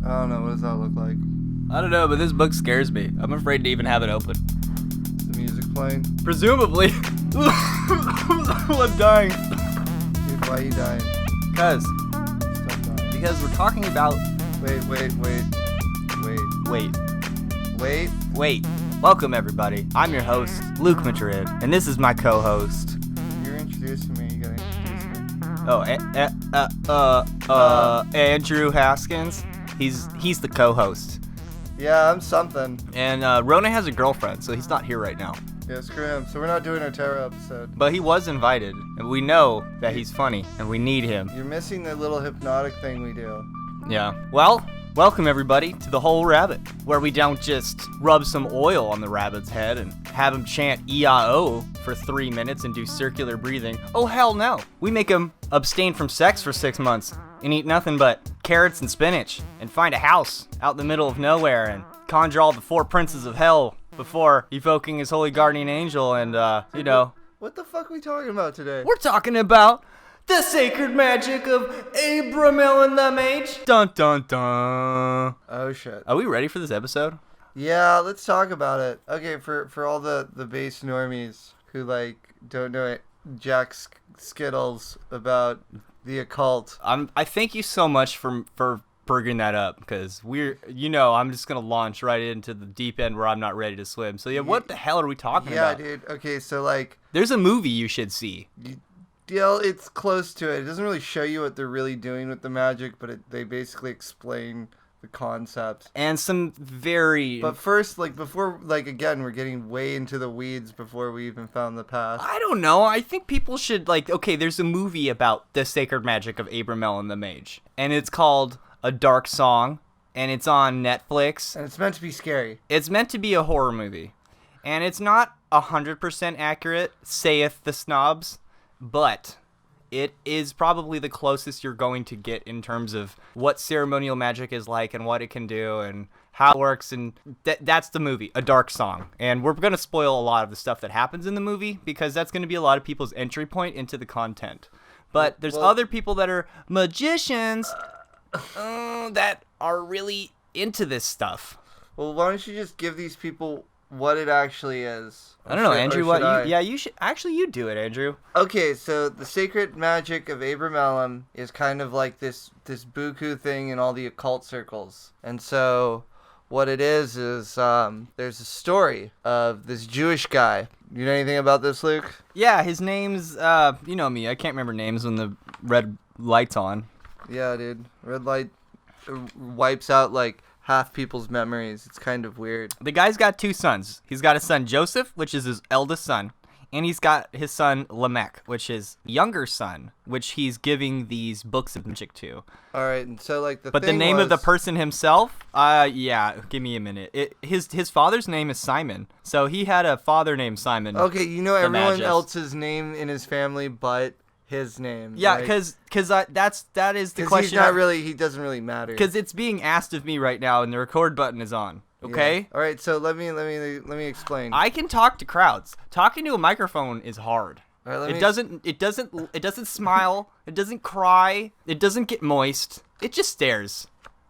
I don't know. What does that look like? I don't know, but this book scares me. I'm afraid to even have it open. Is the music playing? Presumably. I'm dying. Dude, why are you dying? Because Stop dying. we're talking about... Wait. Welcome, everybody. I'm your host, Luke Madrid, and this is my co-host. You're introducing me. You gotta introduce me. Andrew Haskins. He's the co-host. Yeah, I'm something. And Rona has a girlfriend, so he's not here right now. Yeah, screw him. So we're not doing our Terra episode. But he was invited, and we know that he's funny, and we need him. You're missing the little hypnotic thing we do. Yeah. Well, welcome everybody to The Whole Rabbit, where we don't just rub some oil on the rabbit's head and have him chant E-I-O for 3 minutes and do circular breathing. Oh, hell no. We make him abstain from sex for 6 months and eat nothing but carrots and spinach and find a house out in the middle of nowhere and conjure all the 4 princes of hell before evoking his holy guardian angel and, What the fuck are we talking about today? We're talking about the sacred magic of Abramelin The Mage. Dun dun dun. Oh shit. Are we ready for this episode? Yeah, let's talk about it. Okay, for all the base normies who don't know it, Jack Skittles about the occult. I thank you so much for bringing that up, because I'm just gonna launch right into the deep end where I'm not ready to swim. So yeah, what the hell are we talking about? Yeah, dude. Okay, so there's a movie you should see. It's close to it. It doesn't really show you what they're really doing with the magic, but they basically explain the concept. And some very... But first, before, again, we're getting way into the weeds before we even found the path. I don't know. I think people should, there's a movie about the sacred magic of Abramelin The Mage. And it's called A Dark Song, and it's on Netflix. And it's meant to be scary. It's meant to be a horror movie. And it's not 100% accurate, saith the snobs. But it is probably the closest you're going to get in terms of what ceremonial magic is like and what it can do and how it works. And that's the movie, A Dark Song. And we're going to spoil a lot of the stuff that happens in the movie because that's going to be a lot of people's entry point into the content. But there's other people that are magicians that are really into this stuff. Well, why don't you just give these people what it actually is? I don't know, Andrew. You should actually. You do it, Andrew. Okay, so the sacred magic of Abramelin is kind of like this buku thing in all the occult circles, and so what it is there's a story of this Jewish guy. You know anything about this, Luke? Yeah, his name's you know me. I can't remember names when the red light's on. Yeah, dude. Red light wipes out half people's memories. It's kind of weird. The guy's got 2 sons. He's got his son Joseph, which is his eldest son, and he's got his son Lamech, which is younger son, which he's giving these books of magic to. All right, and so the name of the person himself, give me a minute. His father's name is Simon, so he had a father named Simon. Okay, everyone else's name in his family, but his name. Yeah, because that is the question. He doesn't really matter. Because it's being asked of me right now, and the record button is on. Okay. Yeah. All right. So let me explain. I can talk to crowds. Talking to a microphone is hard. All right, it doesn't smile. It doesn't cry. It doesn't get moist. It just stares.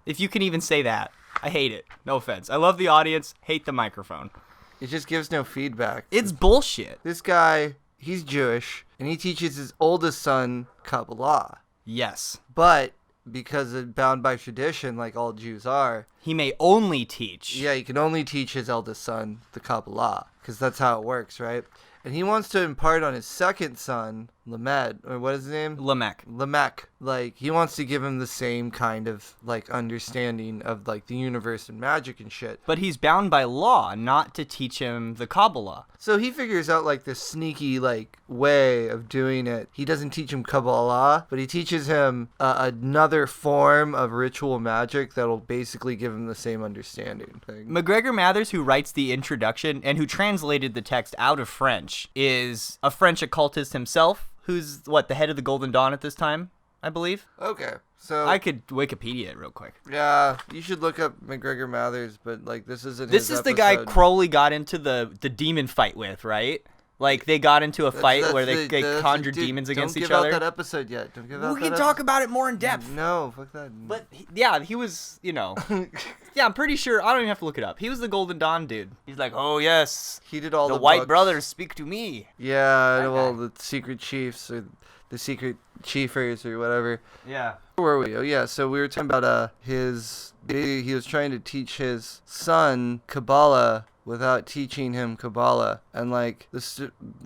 If you can even say that. I hate it. No offense. I love the audience. Hate the microphone. It just gives no feedback. It's bullshit. This guy, he's Jewish, and he teaches his oldest son Kabbalah. Yes. But because it's bound by tradition, like all Jews are, he may only teach. Yeah, he can only teach his eldest son the Kabbalah, because that's how it works, right? And he wants to impart on his second son, Lamed, or what is his name? Lamech. He wants to give him the same kind of, understanding of, the universe and magic and shit. But he's bound by law not to teach him the Kabbalah. So he figures out, this sneaky, way of doing it. He doesn't teach him Kabbalah, but he teaches him another form of ritual magic that'll basically give him the same understanding. MacGregor Mathers, who writes the introduction and who translated the text out of French, is a French occultist himself, who's, the head of the Golden Dawn at this time, I believe. Okay, so... I could Wikipedia it real quick. Yeah, you should look up MacGregor Mathers, but, this isn't This his is the episode. guy Crowley got into the demon fight with, right? Like, they got into a fight where they conjured dude, demons against each Don't give other. out that episode yet. Don't give out We that can talk about it more in depth. No, fuck that. But, he was, yeah, I'm pretty sure, I don't even have to look it up. He was the Golden Dawn dude. He's like, oh, yes. He did all the White books. Brothers speak to me. Yeah, well, the secret chiefs, or the secret chiefers, or whatever. Yeah. Where were we? Oh, yeah, so we were talking about he was trying to teach his son Kabbalah without teaching him Kabbalah. And, like, the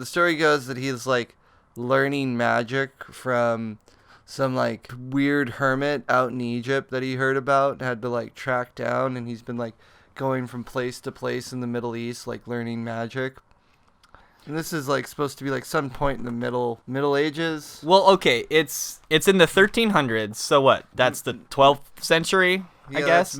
story goes that he's, like, learning magic from some, like, weird hermit out in Egypt that he heard about, had to, like, track down, and he's been, like, going from place to place in the Middle East, like, learning magic. And this is, like, supposed to be, like, some point in the Middle Ages. Well, okay, it's in the 1300s, so what? That's the 12th century, I guess?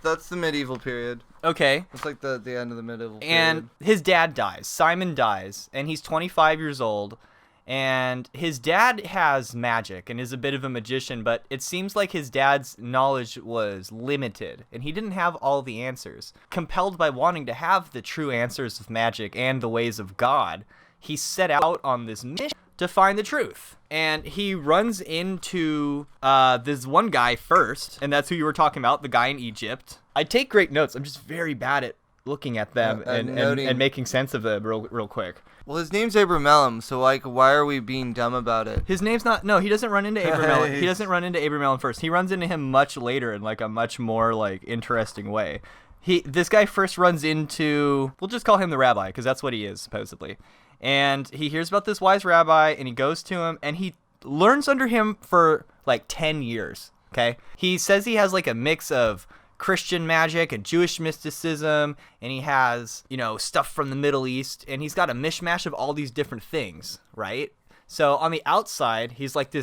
That's the medieval period. Okay. It's like the end of the medieval period. And his dad dies. Simon dies, and he's 25 years old. And his dad has magic and is a bit of a magician, but it seems like his dad's knowledge was limited, and he didn't have all the answers. Compelled by wanting to have the true answers of magic and the ways of God, he set out on this mission to find the truth. And he runs into this one guy first, and that's who you were talking about, the guy in Egypt. I take great notes. I'm just very bad at looking at them and making sense of them real quick. Well, his name's Abramelin, so, like, why are we being dumb about it? His name's not... No, he doesn't run into Abramelin. He doesn't run into Abramelin first. He runs into him much later in, like, a much more, like, interesting way. This guy first runs into... We'll just call him the rabbi, because that's what he is, supposedly. And he hears about this wise rabbi, and he goes to him, and he learns under him for, like, 10 years, okay? He says he has, like, a mix of Christian magic and Jewish mysticism, and he has, stuff from the Middle East, and he's got a mishmash of all these different things, right? So on the outside, he's like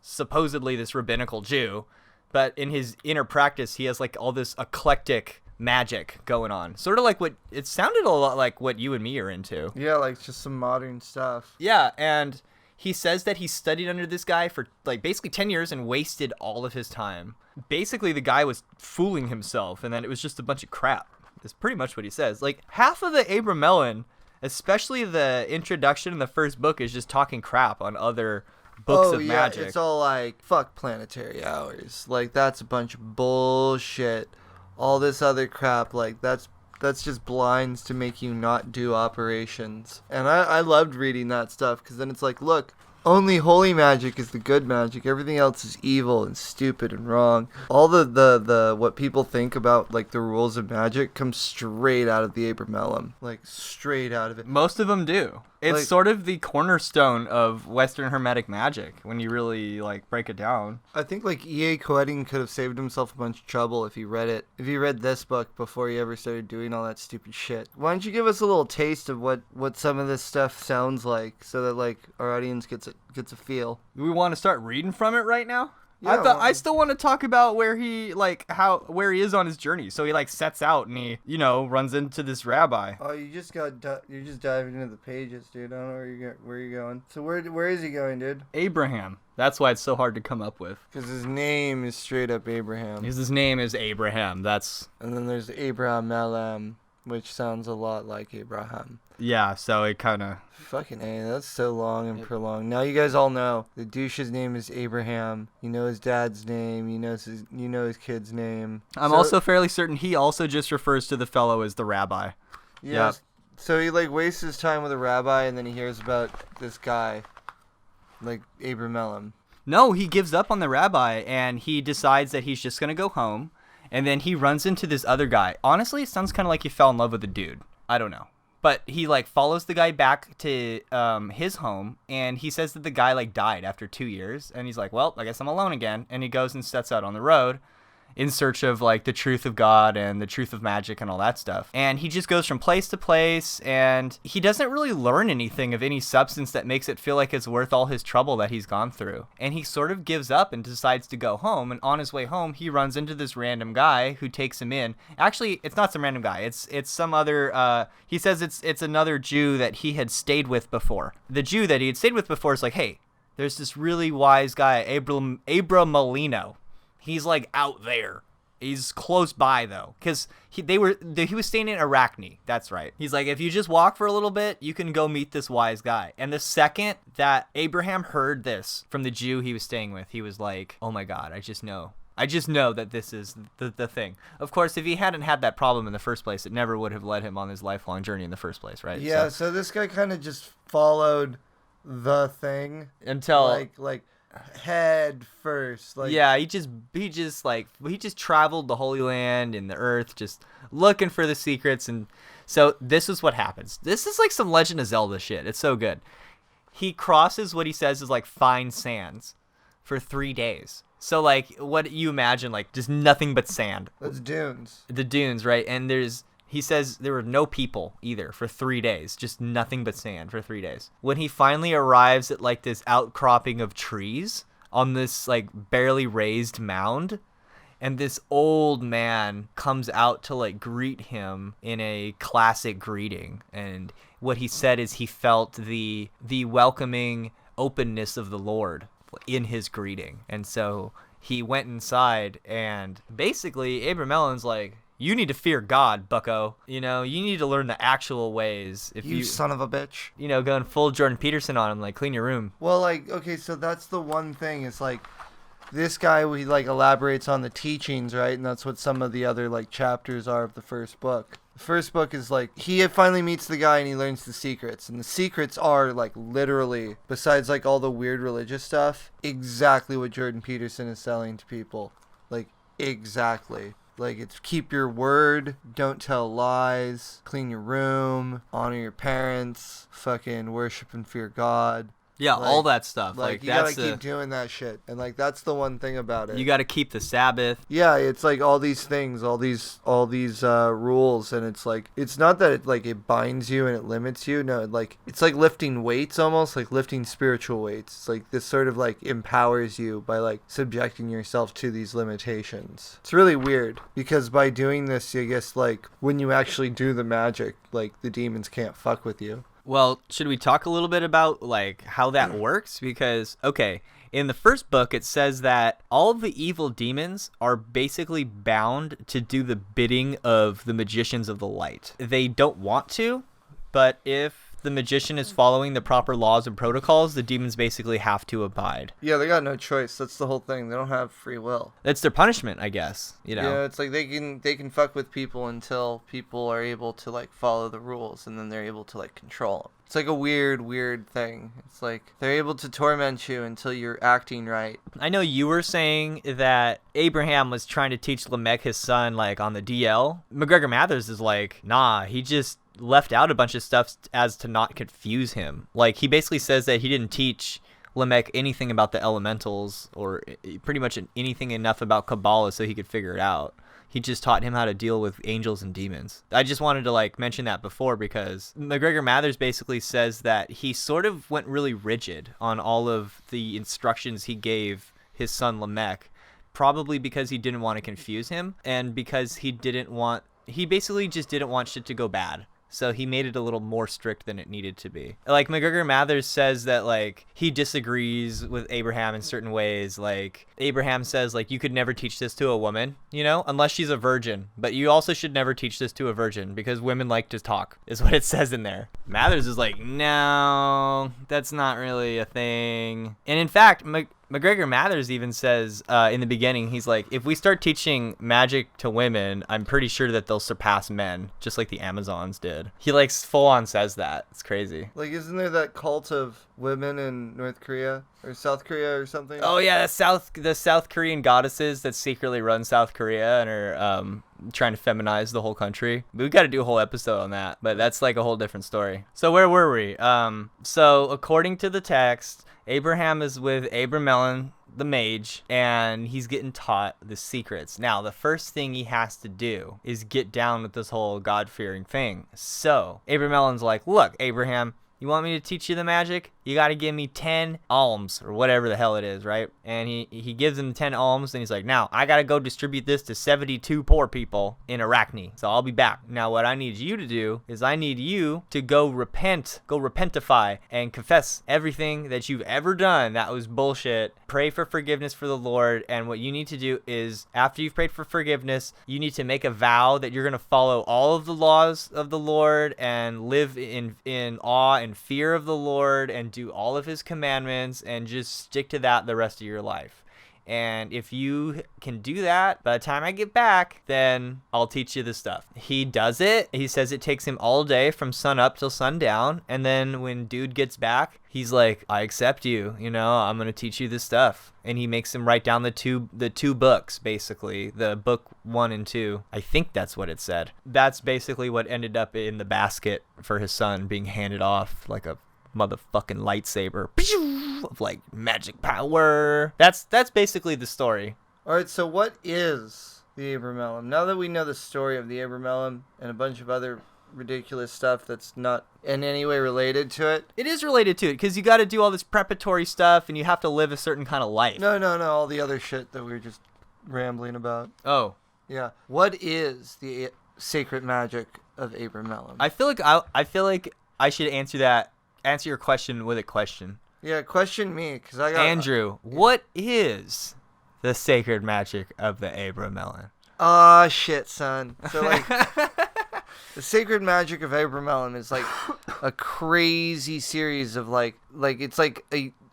supposedly this rabbinical Jew, but in his inner practice, he has like all this eclectic magic going on. Sort of like it sounded a lot like what you and me are into. Yeah, like just some modern stuff. Yeah, and he says that he studied under this guy for like basically 10 years and wasted all of his time. Basically, the guy was fooling himself, and then it was just a bunch of crap. That's pretty much what he says. Like, half of the Abramelin, especially the introduction in the first book, is just talking crap on other books of magic. It's all like, fuck planetary hours. Like, that's a bunch of bullshit. All this other crap, like, that's just blinds to make you not do operations. And I loved reading that stuff, because then it's like, look, only holy magic is the good magic. Everything else is evil and stupid and wrong. All the what people think about, like, the rules of magic comes straight out of the Abramelin. Like, straight out of it. Most of them do. It's like, sort of the cornerstone of Western Hermetic magic when you really, like, break it down. I think, like, E.A. Coedding could have saved himself a bunch of trouble if he read this book before he ever started doing all that stupid shit. Why don't you give us a little taste of what some of this stuff sounds like, so that, like, our audience gets a feel? Do we want to start reading from it right now? Yeah, I still want to talk about where he is on his journey. So he like sets out and he, runs into this rabbi. Oh, you're just diving into the pages, dude. I don't know where you're going. So where is he going, dude? Abraham. That's why it's so hard to come up with. Because his name is straight up Abraham. Because his name is Abraham. And then there's Abramelin, which sounds a lot like Abraham. Yeah, so it kind of... Fucking A, that's so long and prolonged. Now you guys all know the douche's name is Abraham. You know his dad's name. You know his kid's name. I'm also fairly certain he also just refers to the fellow as the rabbi. Yeah. Yep. So he like wastes his time with a rabbi, and then he hears about this guy, like Abramelin. No, he gives up on the rabbi, and he decides that he's just gonna go home. And then he runs into this other guy. Honestly, it sounds kind of like he fell in love with the dude. I don't know. But he, like, follows the guy back to his home, and he says that the guy, like, died after 2 years. And he's like, well, I guess I'm alone again. And he goes and sets out on the road in search of, like, the truth of God and the truth of magic and all that stuff. And he just goes from place to place, and he doesn't really learn anything of any substance that makes it feel like it's worth all his trouble that he's gone through. And he sort of gives up and decides to go home, and on his way home, he runs into this random guy who takes him in. Actually, it's not some random guy. It's some other, he says it's another Jew that he had stayed with before. The Jew that he had stayed with before is like, hey, there's this really wise guy, Abramelin. He's, like, out there. He's close by though, because he was staying in Arachne. That's right. He's like, if you just walk for a little bit, you can go meet this wise guy. And the second that Abraham heard this from the Jew he was staying with, he was like, oh my God, I just know that this is the thing. Of course, if he hadn't had that problem in the first place, it never would have led him on his lifelong journey in the first place, right? Yeah, so this guy kind of just followed the thing until like head first. Like, yeah, he just traveled the Holy Land and the earth just looking for the secrets. And so this is what happens. This is like some Legend of Zelda shit. It's so good. He crosses what he says is like fine sands for 3 days. So like what you imagine, like just nothing but sand. That's dunes. The dunes, right? And he says there were no people either for 3 days, just nothing but sand for 3 days. When he finally arrives at like this outcropping of trees on this like barely raised mound, and this old man comes out to like greet him in a classic greeting. And what he said is he felt the welcoming openness of the Lord in his greeting. And so he went inside, and basically Abramelin's like, you need to fear God, bucko. You know, you need to learn the actual ways. If you son of a bitch. You know, going full Jordan Peterson on him, like, clean your room. Well, like, okay, so that's the one thing. It's like, this guy, he like elaborates on the teachings, right? And that's what some of the other like chapters are of the first book. The first book is like, he finally meets the guy and he learns the secrets. And the secrets are like literally, besides like all the weird religious stuff, exactly what Jordan Peterson is selling to people. Like, exactly. Like, it's keep your word, don't tell lies, clean your room, honor your parents, fucking worship and fear God. Yeah, like, all that stuff. Like you gotta keep doing that shit. And like, that's the one thing about it. You gotta keep the Sabbath. Yeah, it's like all these things, all these rules, and it's like, it's not that it binds you and it limits you. No, like, it's like lifting weights, almost like lifting spiritual weights. It's like this sort of like empowers you by like subjecting yourself to these limitations. It's really weird because by doing this, I guess like when you actually do the magic, like the demons can't fuck with you. Well, should we talk a little bit about like how that works? Because, okay, in the first book, it says that all of the evil demons are basically bound to do the bidding of the magicians of the light. They don't want to, but if the magician is following the proper laws and protocols, the demons basically have to abide. Yeah, they got no choice. That's the whole thing. They don't have free will. That's their punishment, I guess. You know. Yeah, it's like they can fuck with people until people are able to like follow the rules, and then they're able to like control them. It's like a weird thing. It's like they're able to torment you until you're acting right. I know you were saying that Abraham was trying to teach Lamech, his son, like on the DL. McGregor Mathers is like, nah, he just left out a bunch of stuff as to not confuse him. Like, he basically says that he didn't teach Lamech anything about the elementals or pretty much anything enough about Kabbalah so he could figure it out. He just taught him how to deal with angels and demons. I just wanted to like mention that before because McGregor Mathers basically says that he sort of went really rigid on all of the instructions he gave his son Lamech, probably because he didn't want to confuse him and because he basically just didn't want shit to go bad. So he made it a little more strict than it needed to be. Like, McGregor Mathers says that, like, he disagrees with Abraham in certain ways. Like, Abraham says, like, you could never teach this to a woman, you know, unless she's a virgin. But you also should never teach this to a virgin because women like to talk, is what it says in there. Mathers is like, no, that's not really a thing. And in fact, McGregor Mathers even says in the beginning, he's like, if we start teaching magic to women, I'm pretty sure that they'll surpass men, just like the Amazons did. He like full on says that. It's crazy. Like, isn't there that cult of women in North Korea or South Korea or something? Oh yeah, the South Korean goddesses that secretly run South Korea and are trying to feminize the whole country. We've got to do a whole episode on that, but that's like a whole different story. So where were we? So according to the text, Abraham is with Abramelin the Mage, and he's getting taught the secrets. Now, the first thing he has to do is get down with this whole God-fearing thing. So, Abramelin's like, look, Abraham, you want me to teach you the magic? you got to give me 10 alms or whatever the hell it is, right? And he gives him 10 alms, and he's like, now I got to go distribute this to 72 poor people in Arachne. So I'll be back. Now what I need you to do is I need you to go repentify and confess everything that you've ever done that was bullshit. Pray for forgiveness for the Lord, and what you need to do is after you've prayed for forgiveness, you need to make a vow that you're going to follow all of the laws of the Lord and live in awe and fear of the Lord and do all of his commandments and just stick to that the rest of your life. And if you can do that, by the time I get back, then I'll teach you the stuff. He does it. He says it takes him all day from sun up till sundown. And then when dude gets back, he's like, I accept you. You know, I'm going to teach you this stuff. And he makes him write down the two books, basically. The book 1 and 2. I think that's what it said. That's basically what ended up in the basket for his son being handed off like a motherfucking lightsaber of like magic power. That's basically the story. All right, so what is the Abramelin? Now that we know the story of the Abramelin and a bunch of other ridiculous stuff that's not in any way related to it. It is related to it because you got to do all this preparatory stuff and you have to live a certain kind of life. No, all the other shit that we were just rambling about. Oh. Yeah. What is the sacred magic of Abramelin? I feel like I should answer your question with a question. Yeah, question me, because I got... Andrew, what is the sacred magic of the Abramelin? Ah, shit, son. So, like, the sacred magic of Abramelin is, like, a crazy series of, like it's like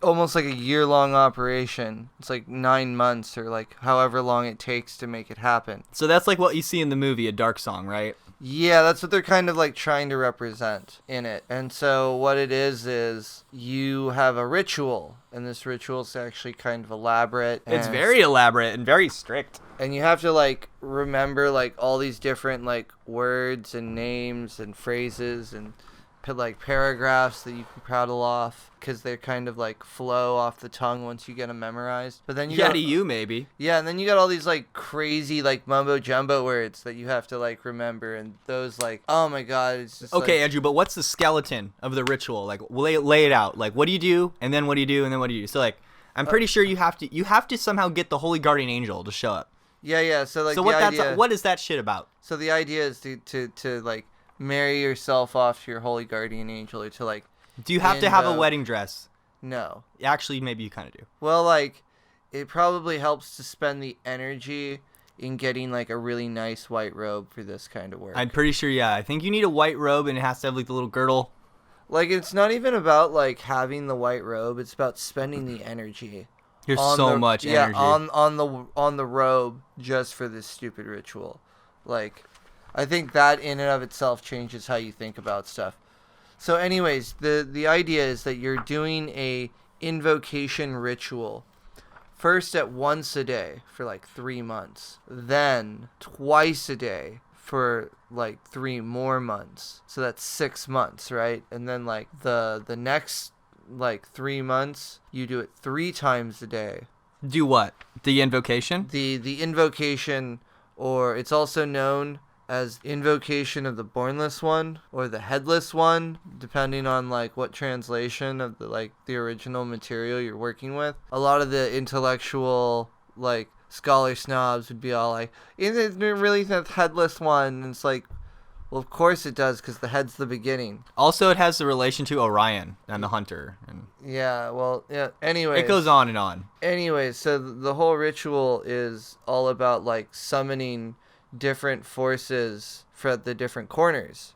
almost like a year-long operation. It's like 9 months or, like, however long it takes to make it happen. So that's like what you see in the movie A Dark Song, right? Yeah, that's what they're kind of like trying to represent in it. And so what it is you have a ritual, and this ritual is actually kind of elaborate. It's very elaborate and very strict. And you have to like remember like all these different like words and names and phrases and like paragraphs that you can prattle off because they're kind of like flow off the tongue once you get them memorized. But then maybe. Yeah, and then you got all these like crazy like mumbo jumbo words that you have to like remember, and those like, oh my god, it's just okay, like... Andrew. But what's the skeleton of the ritual? Like lay it out. Like what do you do, and then what do you do, and then what do you do? So like I'm pretty sure you have to somehow get the Holy Guardian Angel to show up. Yeah. So like what is that shit about? So the idea is to like marry yourself off to your holy guardian angel, or to like... Do you have to have a wedding dress? No. Actually, maybe you kind of do. Well, like, it probably helps to spend the energy in getting like a really nice white robe for this kind of work. I'm pretty sure, yeah. I think you need a white robe, and it has to have like the little girdle. Like, it's not even about like having the white robe, it's about spending the energy. There's so much energy. Yeah, on the robe just for this stupid ritual. Like, I think that in and of itself changes how you think about stuff. So anyways, the idea is that you're doing a invocation ritual. First at once a day for like 3 months. Then twice a day for like 3 more months. So that's 6 months, right? And then like the next like 3 months, you do it 3 times a day. Do what? The invocation? The invocation, or it's also known as invocation of the Bornless One or the Headless One, depending on like what translation of the original material you're working with. A lot of the intellectual like scholar snobs would be all like, "Isn't it really the Headless One?" And it's like, well, of course it does, because the head's the beginning. Also, it has the relation to Orion and the hunter. And yeah, well, yeah. Anyway, it goes on and on. Anyway, so the whole ritual is all about like summoning different forces for the different corners,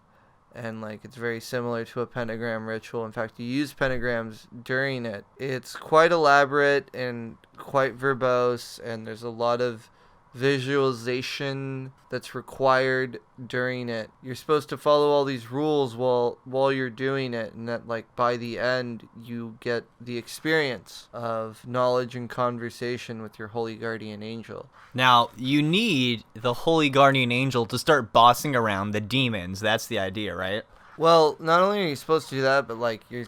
and like it's very similar to a pentagram ritual. In fact, you use pentagrams during it. It's quite elaborate and quite verbose, and there's a lot of visualization that's required during it. You're supposed to follow all these rules while you're doing it, and that like by the end you get the experience of knowledge and conversation with your holy guardian angel. Now, you need the holy guardian angel to start bossing around the demons. That's the idea, right? Well, not only are you supposed to do that, but like you're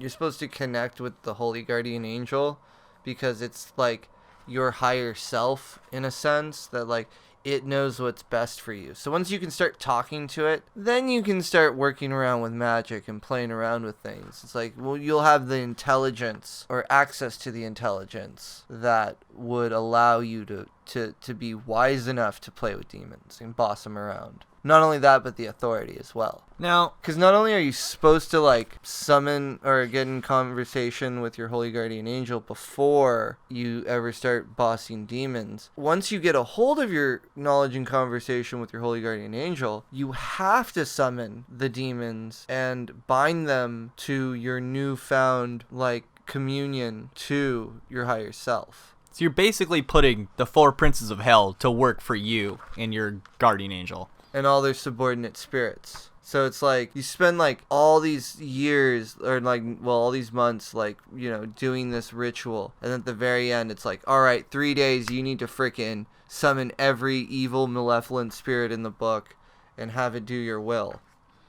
supposed to connect with the holy guardian angel, because it's like your higher self in a sense, that like it knows what's best for you. So once you can start talking to it, then you can start working around with magic and playing around with things. It's like, well, you'll have the intelligence or access to the intelligence that would allow you to be wise enough to play with demons and boss them around. Not only that, but the authority as well. Now, because not only are you supposed to like summon or get in conversation with your holy guardian angel before you ever start bossing demons, once you get a hold of your knowledge and conversation with your holy guardian angel, you have to summon the demons and bind them to your newfound like communion to your higher self. So you're basically putting the 4 princes of hell to work for you and your guardian angel. And all their subordinate spirits. So it's like you spend like all these years or like, well, all these months, like, you know, doing this ritual. And at the very end, it's like, all right, 3 days, you need to frickin' summon every evil, malevolent spirit in the book and have it do your will.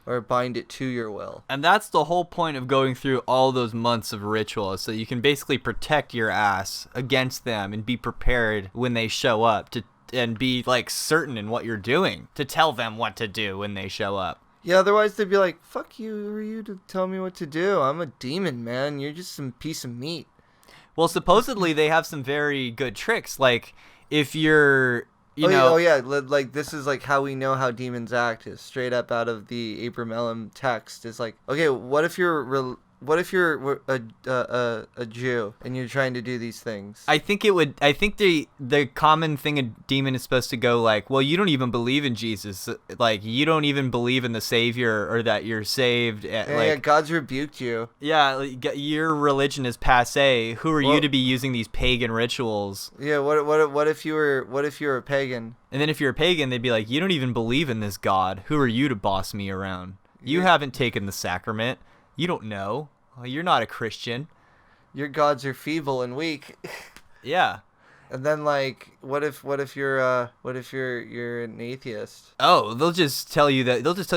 Or bind it to your will. And that's the whole point of going through all those months of ritual, so you can basically protect your ass against them and be prepared when they show up and be like certain in what you're doing to tell them what to do when they show up. Yeah, otherwise they'd be like, fuck you, who are you to tell me what to do? I'm a demon, man. You're just some piece of meat. Well, supposedly they have some very good tricks, like if you're... like this is like how we know how demons act is straight up out of the Abramelin text. Is like, okay, what if you're a Jew and you're trying to do these things? I think the common thing a demon is supposed to go like, well, you don't even believe in Jesus, like you don't even believe in the Savior or that you're saved. Yeah, God's rebuked you. Yeah, like, your religion is passé. Who are you to be using these pagan rituals? Yeah, what if you were a pagan? And then if you're a pagan, they'd be like, you don't even believe in this God. Who are you to boss me around? You haven't taken the sacrament. You don't know. You're not a Christian. Your gods are feeble and weak. Yeah. And then like, what if you're an atheist? Oh, they'll just tell you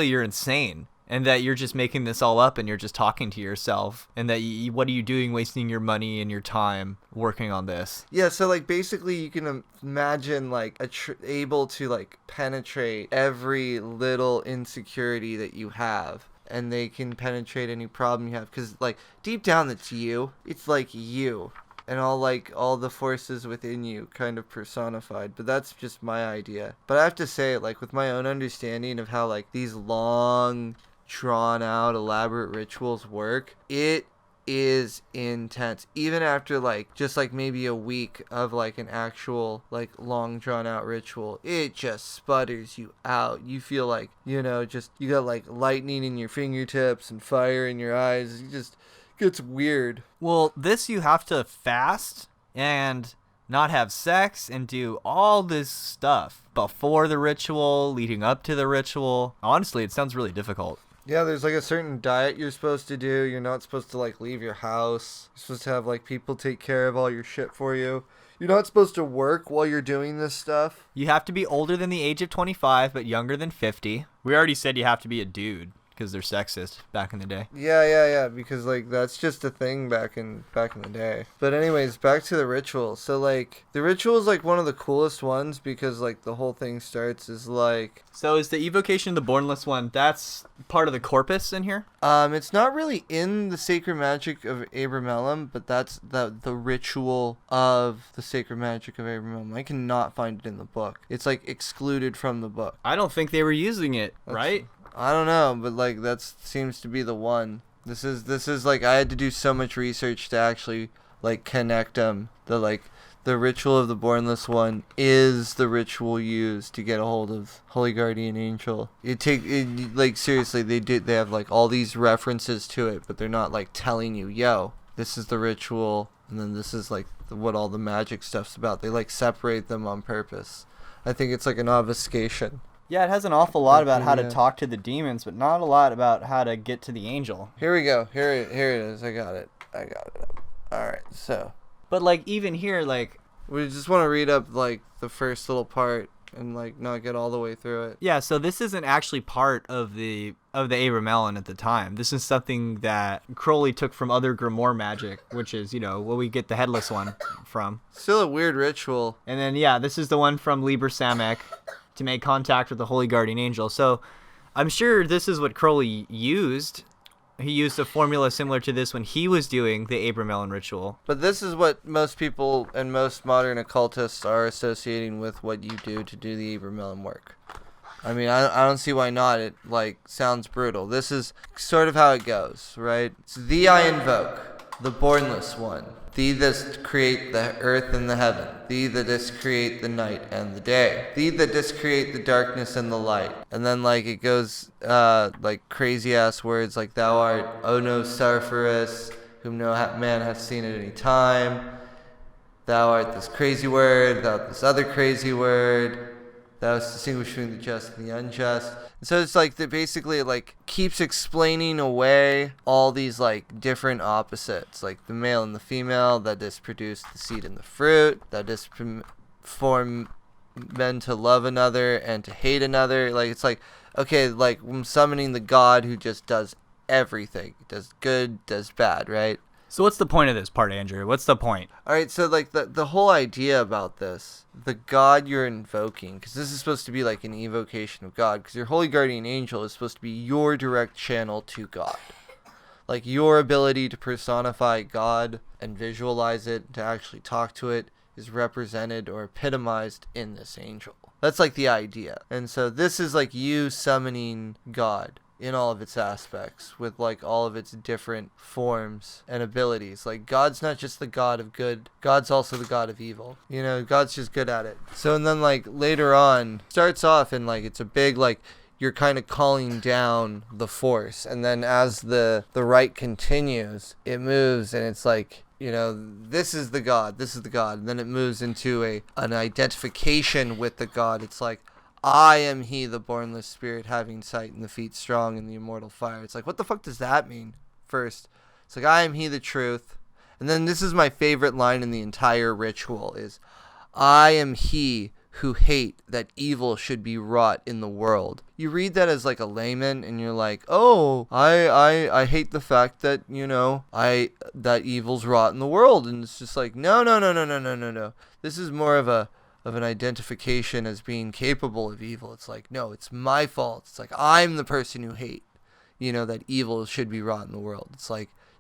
you're insane and that you're just making this all up and you're just talking to yourself and that what are you doing wasting your money and your time working on this? Yeah, so like basically you can imagine like able to like penetrate every little insecurity that you have. And they can penetrate any problem you have. Because, like, deep down, it's you. It's, like, you. And all the forces within you kind of personified. But that's just my idea. But I have to say, like, with my own understanding of how, like, these long, drawn-out, elaborate rituals work, it is intense. Even after, like, just, like, maybe a week of, like, an actual, like, long, drawn-out ritual, it just sputters you out. You feel like, you know, just, you got, like, lightning in your fingertips and fire in your eyes. It just gets weird. Well, this you have to fast and not have sex and do all this stuff before the ritual, leading up to the ritual. Honestly, it sounds really difficult. Yeah, there's like a certain diet you're supposed to do. You're not supposed to like leave your house. You're supposed to have like people take care of all your shit for you. You're not supposed to work while you're doing this stuff. You have to be older than the age of 25, but younger than 50. We already said you have to be a dude because they're sexist back in the day. Yeah, because like that's just a thing back in the day. But anyways, back to the ritual. So like the ritual is like one of the coolest ones because like the whole thing starts is like. So is the evocation of the Bornless One, that's part of the corpus in here? It's not really in the sacred magic of Abramelin, but that's the ritual of the sacred magic of Abramelin. I cannot find it in the book. It's like excluded from the book. I don't think they were using it, right? I don't know, but like that seems to be the one. This is like I had to do so much research to actually like connect them. The ritual of the Bornless One is the ritual used to get a hold of Holy Guardian Angel. Like seriously, they have like all these references to it, but they're not like telling you, yo, this is the ritual, and then this is like what all the magic stuff's about. They like separate them on purpose. I think it's like an obfuscation. Yeah, it has an awful lot about how to talk to the demons, but not a lot about how to get to the angel. Here we go. Here it is. I got it up. All right, so. But, like, even here, like... We just want to read up, like, the first little part and like not get all the way through it. Yeah, so this isn't actually part of the Abramelin at the time. This is something that Crowley took from other grimoire magic, which is, what we get the Headless One from. Still a weird ritual. And then, this is the one from Liber Samek to make contact with the Holy Guardian Angel. So I'm sure this is what Crowley used. He used a formula similar to this when he was doing the Abramelin ritual. But this is what most people and most modern occultists are associating with what you do to do the Abramelin work. I mean, I don't see why not. It, sounds brutal. This is sort of how it goes, right? It's thee I invoke, the bornless one. Thee that create the earth and the heaven. Thee that dost create the night and the day. Thee that dost create the darkness and the light. And then, it goes, crazy-ass words like, thou art, O no Sarfaris, whom no man hath seen at any time. Thou art this crazy word, thou art this other crazy word. Thou hast distinguished between the just and the unjust. And so it's that basically it keeps explaining away all these different opposites, like the male and the female, that does produce the seed and the fruit, that does form men to love another and to hate another. I'm summoning the god who just does everything, does good, does bad, right? So what's the point of this part, Andrew? What's the point? All right, so the whole idea about this, the god you're invoking, because this is supposed to be an evocation of God, because your holy guardian angel is supposed to be your direct channel to God. Your ability to personify God and visualize it, to actually talk to it, is represented or epitomized in this angel. That's the idea. And so this is you summoning God in all of its aspects, with all of its different forms and abilities. God's not just the god of good, God's also the god of evil. God's just good at it. So and then later on, starts off and it's a big you're kind of calling down the force, and then as the rite continues, it moves and it's this is the god, and then it moves into an identification with the god. It's I am he, the bornless spirit, having sight, and the feet strong, and the immortal fire. It's what the fuck does that mean? First, it's I am he, the truth. And then this is my favorite line in the entire ritual is, I am he who hate that evil should be wrought in the world. You read that as a layman, and you're oh, I hate the fact that, that evil's wrought in the world. And it's just no. This is more of an identification as being capable of evil. It's no, it's my fault. It's I'm the person who hate, that evil should be wrought in the world. It's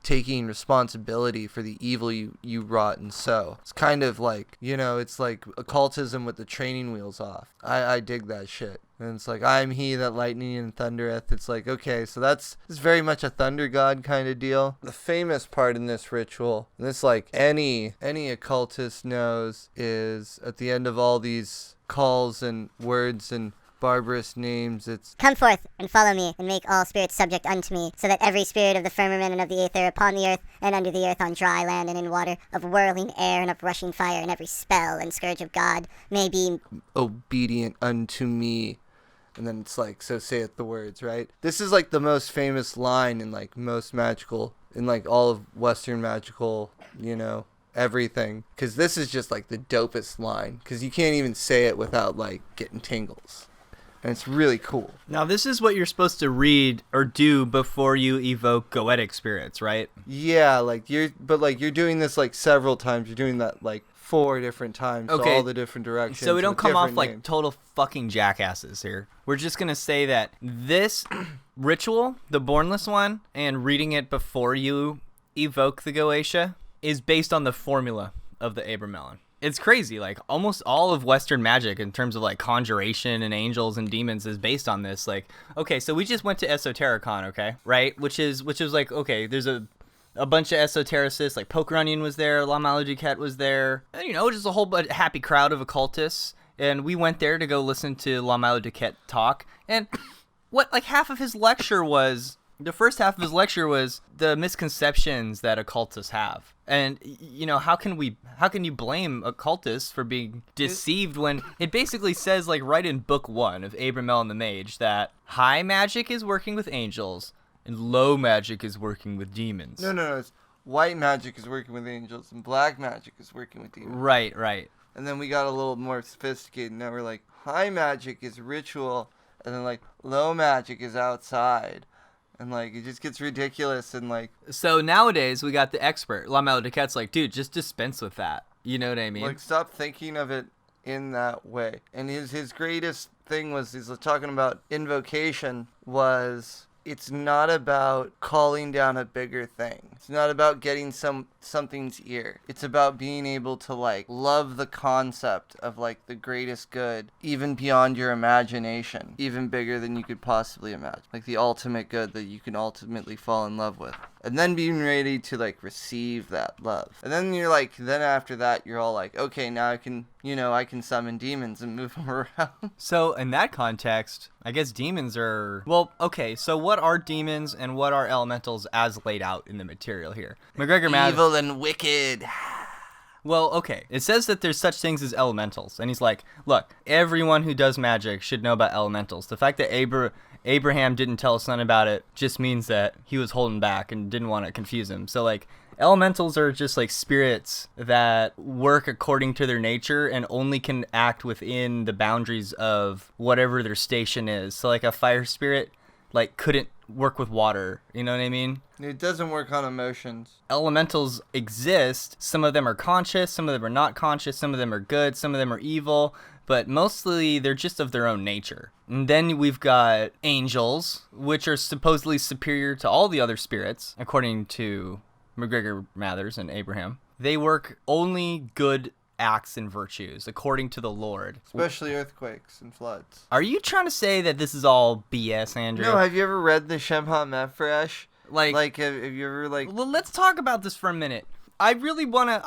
taking responsibility for the evil you wrought and sow. It's kind of it's occultism with the training wheels off. I dig that shit. And it's I'm he that lightning and thundereth. It's okay, so this is very much a thunder god kind of deal. The famous part in this ritual, and this any occultist knows, is at the end of all these calls and words and barbarous names, it's come forth and follow me, and make all spirits subject unto me, so that every spirit of the firmament and of the aether, upon the earth and under the earth, on dry land and in water, of whirling air and of rushing fire, and every spell and scourge of God may be obedient unto me. And then it's so saith the words, right? This is the most famous line in most magical, in all of Western magical, everything. Because this is just the dopest line, because you can't even say it without getting tingles. And it's really cool. Now, this is what you're supposed to read or do before you evoke goetic spirits, right? Yeah, you're doing this several times. You're doing that 4 different times, okay. All the different directions. So we don't come off names. Total fucking jackasses here. We're just going to say that this ritual, the Bornless One, and reading it before you evoke the Goetia is based on the formula of the Abramelin. It's crazy. Almost all of Western magic in terms of conjuration and angels and demons is based on this. Okay, so we just went to Esotericon, okay? Right? Which is okay, there's a bunch of esotericists, Poker Onion was there, La Maledicette was there, and, just a whole happy crowd of occultists. And we went there to go listen to La Maledicette talk. And what, half of his lecture was, the first half of his lecture was the misconceptions that occultists have. And, how can you blame occultists for being deceived when it basically says, right in book 1 of Abramelin the Mage, that high magic is working with angels, and low magic is working with demons. No. It's white magic is working with angels, and black magic is working with demons. Right. And then we got a little more sophisticated. Now we're like, high magic is ritual, and then like low magic is outside. And like it just gets ridiculous and like. So nowadays we got the expert. Lamel Duquette's like, dude, just dispense with that. You know what I mean? Like, stop thinking of it in that way. And his greatest thing was, he's talking about invocation, was it's not about calling down a bigger thing. It's not about getting something's ear. It's about being able to like love the concept of like the greatest good, even beyond your imagination, even bigger than you could possibly imagine. Like the ultimate good that you can ultimately fall in love with. And then being ready to like receive that love. And then you're like, then after that, you're all like, okay, now I can summon demons and move them around. So in that context, I guess demons are, well, okay, so what are demons and what are elementals as laid out in the material here? McGregor Mathers. Evil and wicked. Well, okay, it says that there's such things as elementals. And he's like, look, everyone who does magic should know about elementals. The fact that Abraham didn't tell his son about it just means that he was holding back and didn't want to confuse him. So, like, elementals are just, like, spirits that work according to their nature and only can act within the boundaries of whatever their station is. So, like, a fire spirit, like, couldn't work with water. You know what I mean? It doesn't work on emotions. Elementals exist. Some of them are conscious, some of them are not conscious, some of them are good, some of them are evil, but mostly they're just of their own nature. And then we've got angels, which are supposedly superior to all the other spirits, according to McGregor Mathers and Abraham. They work only good acts and virtues, according to the Lord. Especially earthquakes and floods. Are you trying to say that this is all BS, Andrew? No, have you ever read the Shemha Mefresh? Like, have you ever like? Well, let's talk about this for a minute. I really wanna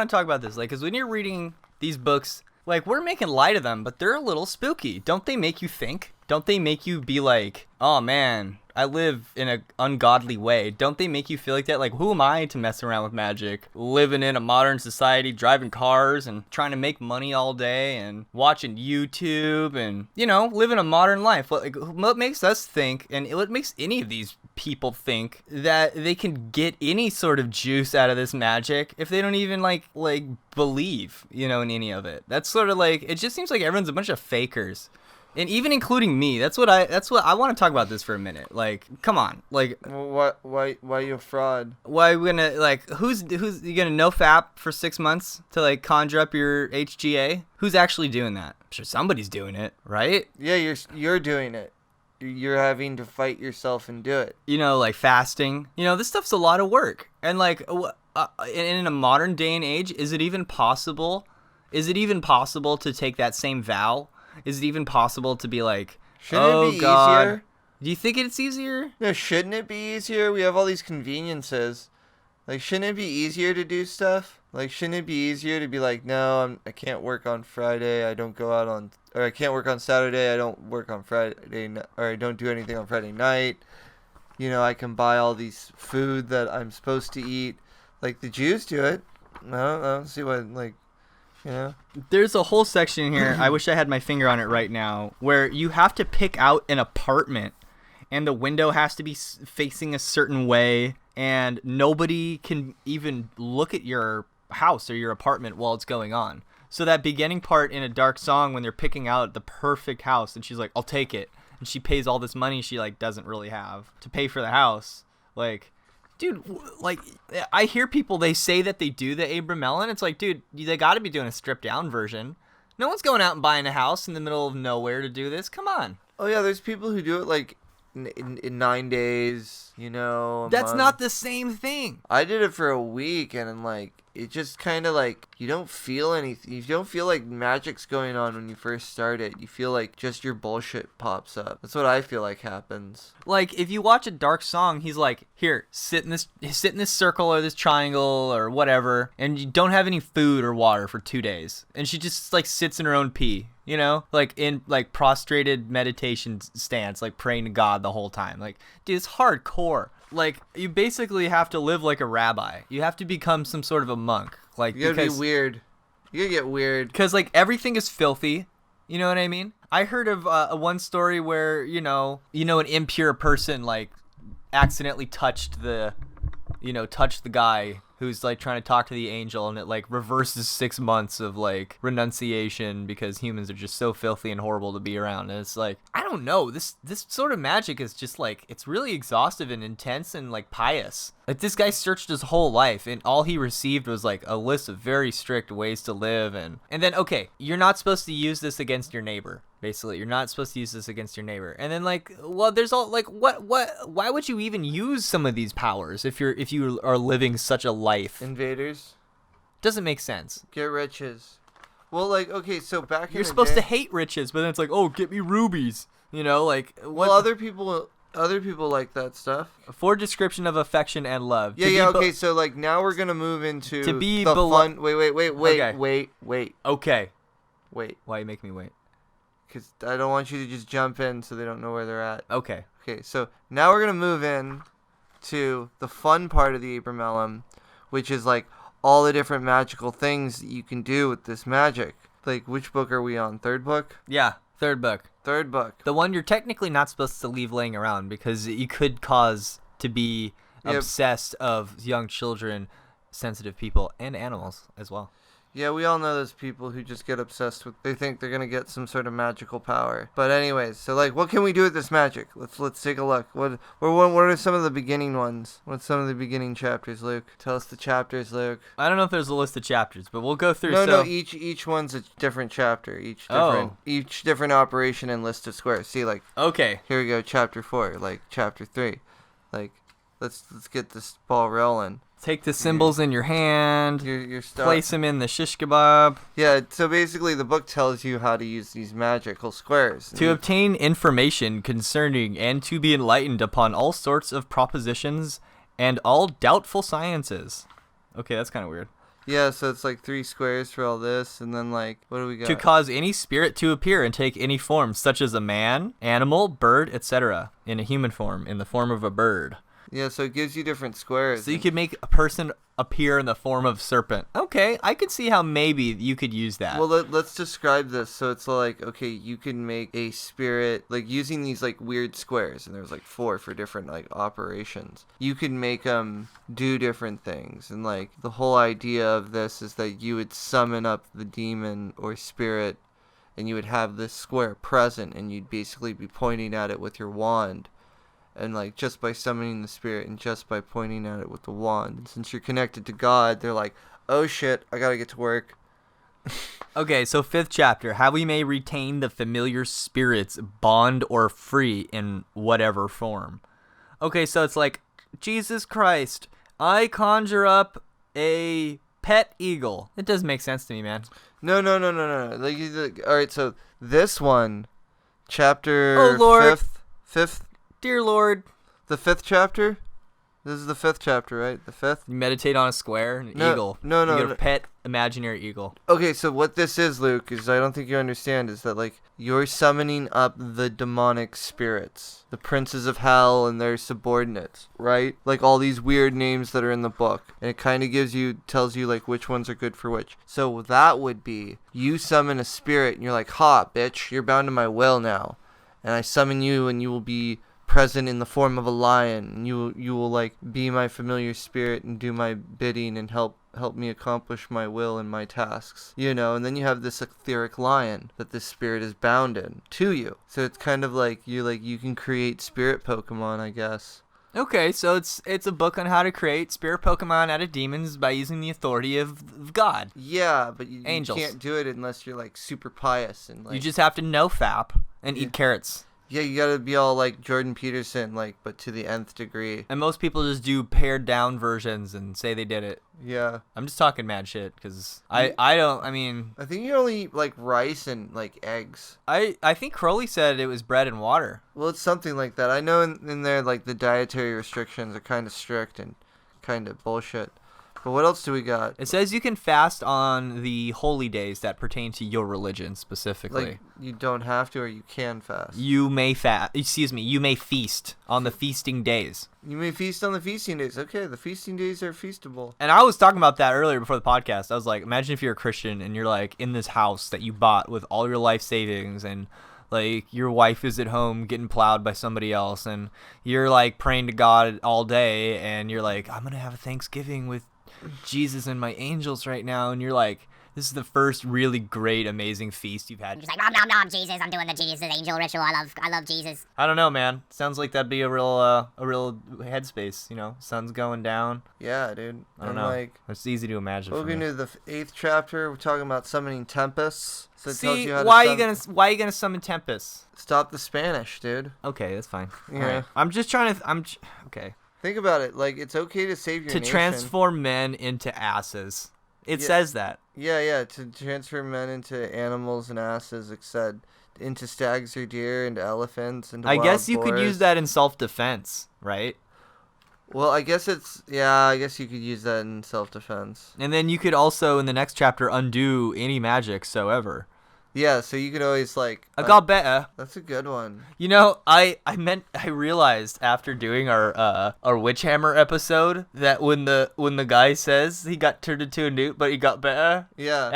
talk about this, like, because when you're reading these books, like, we're making light of them, but they're a little spooky. Don't they make you think? Don't they make you be like, oh man, I live in an ungodly way? Don't they make you feel like that? Like, who am I to mess around with magic? Living in a modern society, driving cars and trying to make money all day and watching YouTube and, you know, living a modern life. Like, what makes us think, and what makes any of these people think that they can get any sort of juice out of this magic if they don't even like believe, you know, in any of it? That's sort of like, it just seems like everyone's a bunch of fakers. And even including me. That's what I want to talk about this for a minute. Like, come on. Like, well, why you a fraud? Why we gonna, like, who's you gonna nofap for 6 months to like conjure up your HGA? Who's actually doing that? I'm sure somebody's doing it, right? Yeah, you're doing it. You're having to fight yourself and do it. You know, like fasting. You know, this stuff's a lot of work. And like, in a modern day and age, is it even possible? Is it even possible to take that same vow? Is it even possible to be like, shouldn't it be God, easier? Do you think it's easier? No, shouldn't it be easier? We have all these conveniences. Like, shouldn't it be easier to do stuff? Like, shouldn't it be easier to be like, no, I can't work on Friday. I don't go out on, or I can't work on Saturday. I don't work on Friday, or I don't do anything on Friday night. You know, I can buy all these food that I'm supposed to eat. Like, the Jews do it. I don't see why, like, you know? There's a whole section here, I wish I had my finger on it right now, where you have to pick out an apartment, and the window has to be facing a certain way, and nobody can even look at your house or your apartment while it's going on. So that beginning part in A Dark Song, when they're picking out the perfect house, and she's like, I'll take it, and she pays all this money she like doesn't really have to pay for the house. Like, dude, like, I hear people, they say that they do the Abramelin. It's like, dude, they got to be doing a stripped down version. No one's going out and buying a house in the middle of nowhere to do this. Come on. Oh yeah, there's people who do it like in 9 days, you know. That's not the same thing. I did it for a week, and like, it just kind of like, you don't feel anything. You don't feel like magic's going on when you first start it. You feel like just your bullshit pops up. That's what I feel like happens. Like, if you watch A Dark Song, he's like, here, sit in this circle or this triangle or whatever, and you don't have any food or water for 2 days. And she just like sits in her own pee, you know, like in like prostrated meditation stance, like praying to God the whole time. Like, dude, it's hardcore. Like, you basically have to live like a rabbi. You have to become some sort of a monk. Like, you gotta be weird. You gotta get weird. Because, like, everything is filthy. You know what I mean? I heard of one story where, you know, an impure person, like, accidentally touched the guy who's like trying to talk to the angel, and it like reverses 6 months of like renunciation because humans are just so filthy and horrible to be around. And it's like, I don't know, this sort of magic is just like, it's really exhaustive and intense and like pious. Like this guy searched his whole life and all he received was like a list of very strict ways to live, and then okay, you're not supposed to use this against your neighbor. Basically, you're not supposed to use this against your neighbor. And then like, well, there's all like, why would you even use some of these powers if you are living such a life? Invaders. Doesn't make sense. Get riches. Well, like, okay, so back in You're the supposed day, to hate riches, but then it's like, oh, get me rubies. You know, like what? well, other people like that stuff. For description of affection and love. Yeah, okay, so like now we're gonna move into To be the belo- fun. Wait, Okay. wait. Okay. Wait, Why you make me wait? because I don't want you to just jump in so they don't know where they're at. Okay. Okay, so now we're gonna move in to the fun part of the Abramelin, which is like all the different magical things that you can do with this magic. Like, which book are we on? Third book? Yeah. Third book. Third book. The one you're technically not supposed to leave laying around because you could cause to be Yep. obsessed of young children, sensitive people, and animals as well. Yeah, we all know those people who just get obsessed with. They think they're gonna get some sort of magical power. But anyways, so like, what can we do with this magic? Let's take a look. What are some of the beginning ones? What's some of the beginning chapters, Luke? Tell us the chapters, Luke. I don't know if there's a list of chapters, but we'll go through. No, each one's a different chapter. Each different operation and list of squares. See, like, Okay. here we go, chapter 4, like chapter 3, like, let's get this ball rolling. Take the symbols in your hand. Your stuff. Place them in the shish kebab. Yeah, so basically the book tells you how to use these magical squares. To obtain information concerning and to be enlightened upon all sorts of propositions and all doubtful sciences. Okay, that's kind of weird. Yeah, so it's like 3 squares for all this, and then like, what do we got? To cause any spirit to appear and take any form, such as a man, animal, bird, etc., in a human form, in the form of a bird. Yeah, so it gives you different squares. So you could make a person appear in the form of serpent. Okay, I could see how maybe you could use that. Well, let's describe this. So it's like, okay, you can make a spirit, like using these like weird squares, and there's like 4 for different like operations. You can make them do different things, and like the whole idea of this is that you would summon up the demon or spirit, and you would have this square present, and you'd basically be pointing at it with your wand. And like just by summoning the spirit and just by pointing at it with the wand, since you're connected to God, they're like, oh shit, I gotta get to work. Okay, so 5th chapter, how we may retain the familiar spirits, bond or free in whatever form. Okay, so it's like, Jesus Christ, I conjure up a pet eagle. It doesn't make sense to me, man. No. Like, all right, so this one, chapter Oh, Lord. fifth, Dear Lord, the 5th chapter. This is the 5th chapter, right? The 5th. you meditate on a square, an eagle. No. You get a pet imaginary eagle. Okay, so what this is, Luke, is I don't think you understand, is that like you're summoning up the demonic spirits, the princes of hell and their subordinates, right? Like all these weird names that are in the book, and it kind of tells you like which ones are good for which. So that would be you summon a spirit, and you're like, ha, bitch, you're bound to my will now, and I summon you, and you will be present in the form of a lion, and you will like be my familiar spirit and do my bidding and help me accomplish my will and my tasks, you know. And then you have this etheric lion that this spirit is bound in to you, so it's kind of like you can create spirit Pokemon, I guess. Okay, so it's a book on how to create spirit Pokemon out of demons by using the authority of God. Yeah, but you Angels. can't do it unless you're like super pious and like You just have to know FAP and eat carrots. yeah, you gotta be all like Jordan Peterson, like, but to the nth degree. And most people just do pared down versions and say they did it. Yeah. I'm just talking mad shit because I think you only eat like rice and like eggs. I think Crowley said it was bread and water. Well, it's something like that. I know in there like the dietary restrictions are kind of strict and kind of bullshit. But what else do we got? It says you can fast on the holy days that pertain to your religion specifically. Like, you don't have to, or you can fast. You may you may feast on the feasting days. You may feast on the feasting days. Okay, the feasting days are feastable. And I was talking about that earlier before the podcast. I was like, imagine if you're a Christian and you're like in this house that you bought with all your life savings, and like your wife is at home getting plowed by somebody else, and you're like praying to God all day, and you're like, I'm going to have a Thanksgiving with Jesus and my angels right now, and you're like, this is the first really great, amazing feast you've had. I'm just like, nom nom nom, Jesus. I'm doing the Jesus angel ritual. I love Jesus. I don't know, man. Sounds like that'd be a real headspace. You know, sun's going down. Yeah, dude. I don't know. Like, it's easy to imagine. we're gonna do the 8th chapter. We're talking about summoning tempests. So it tells See, you how why to are you gonna summon tempests? stop the Spanish, dude. Okay, that's fine. Yeah. All right. I'm just trying to. Okay. Think about it. Like, it's okay to save your To nation. transform men into asses. It Yeah. says that. Yeah. To transfer men into animals and asses, it said into stags or deer, into elephants, into I wild guess you could boars. use that in self-defense, right? Well, I guess I guess you could use that in self-defense. And then you could also, in the next chapter, undo any magic soever. Yeah, so you could always, like... I got better. That's a good one. You know, I realized after doing our Witch Hammer episode that when the guy says he got turned into a newt but he got better, Yeah.